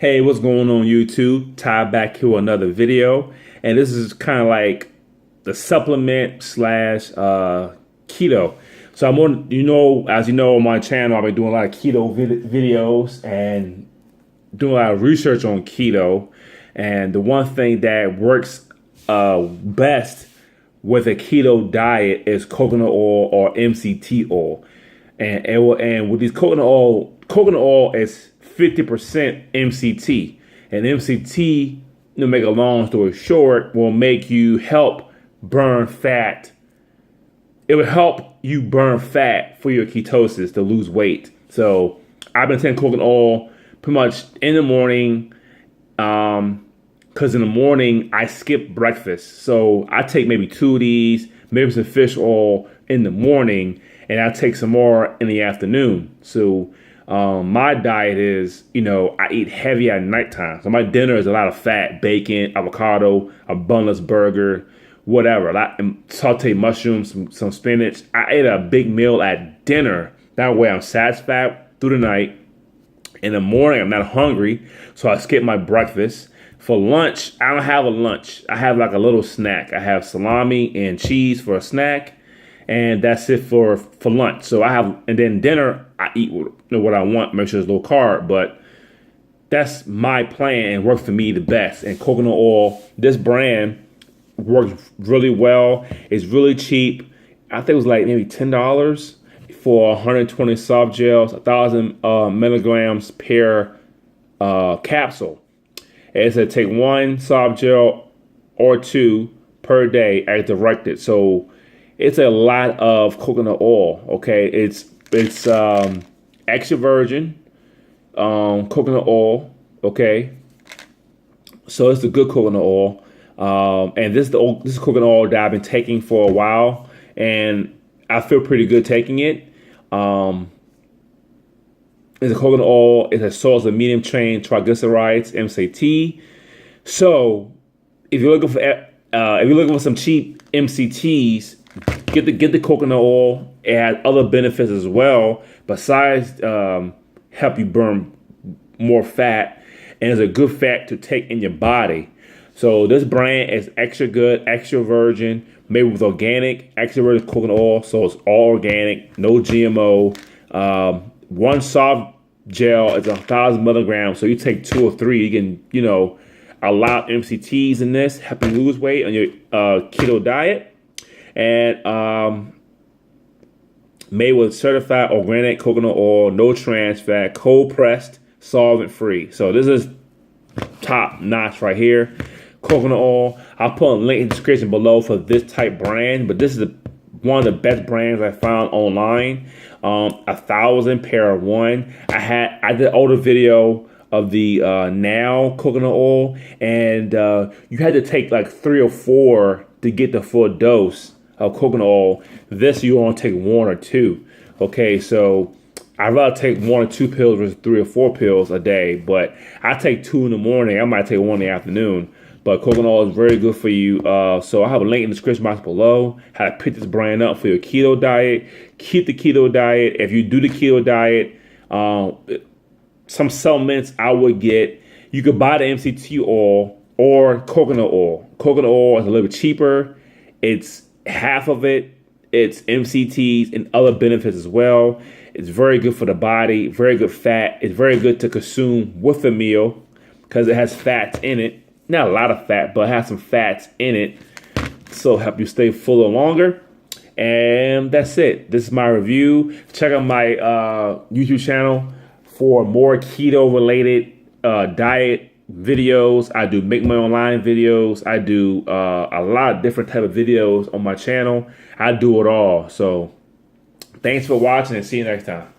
Hey, what's going on YouTube? Ty back here with another video. And this is kind of like the supplement slash keto. So I'm on, as you know, on my channel, I've been doing a lot of keto videos and doing a lot of research on keto. And the one thing that works best with a keto diet is coconut oil or MCT oil. And with these coconut oil is 50% MCT. And MCT, to make a long story short, will make you help burn fat. It will help you burn fat for your ketosis to lose weight. So I've been taking coconut oil pretty much in the morning, because in the morning I skip breakfast. So I take maybe 2 of these, maybe some fish oil in the morning, and I take some more in the afternoon. So my diet is, I eat heavy at nighttime. So my dinner is a lot of fat, bacon, avocado, a bunless burger, whatever. Sauteed mushrooms, some spinach. I ate a big meal at dinner. That way I'm satisfied through the night. In the morning, I'm not hungry, so I skip my breakfast. For lunch, I don't have a lunch. I have like a little snack. I have salami and cheese for a snack, and that's it for lunch. So and then dinner, I eat what I want, make sure it's low carb, but that's my plan and works for me the best. And coconut oil, this brand works really well. It's really cheap. I think it was like maybe $10 for 120 soft gels, 1,000 milligrams per capsule. And it said take 1 soft gel or 2 per day as directed. So it's a lot of coconut oil. Okay, it's extra virgin coconut oil. Okay, so it's a good coconut oil. And this is coconut oil that I've been taking for a while, and I feel pretty good taking it. It's a coconut oil. It has source of medium chain triglycerides, MCT. So if you're looking for some cheap MCTs, get the coconut oil. It has other benefits as well besides help you burn more fat, and it's a good fat to take in your body. So this brand is extra good, extra virgin, made with organic, extra virgin coconut oil. So it's all organic, no GMO. 1 soft gel is 1,000 milligrams. So you take 2 or 3, you can, allow MCTs in this, help you lose weight on your keto diet. And made with certified organic coconut oil, no trans fat, cold pressed, solvent free. So this is top notch right here. Coconut oil. I'll put a link in the description below for this type brand, but this is one of the best brands I found online. 1,000 pair of 1. I did an older video of the now coconut oil, and you had to take like 3 or 4 to get the full dose of coconut oil. This you only take 1 or 2. Okay, so I'd rather take 1 or 2 pills versus 3 or 4 pills a day, but I take 2 in the morning. I might take 1 in the afternoon. But coconut oil is very good for you. So I have a link in the description box below how to pick this brand up for your keto diet. Keep the keto diet. If you do the keto diet, some supplements I would get. You could buy the MCT oil or coconut oil. Coconut oil is a little bit cheaper. It's half of it. It's MCTs and other benefits as well. It's very good for the body. Very good fat. It's very good to consume with a meal because it has fats in it. Not a lot of fat, but have some fats in it, so help you stay fuller longer. And that's it. This is my review. Check out my YouTube channel for more keto related diet videos. I do make my online videos. I do a lot of different type of videos on my channel. I do it all. So thanks for watching, and see you next time.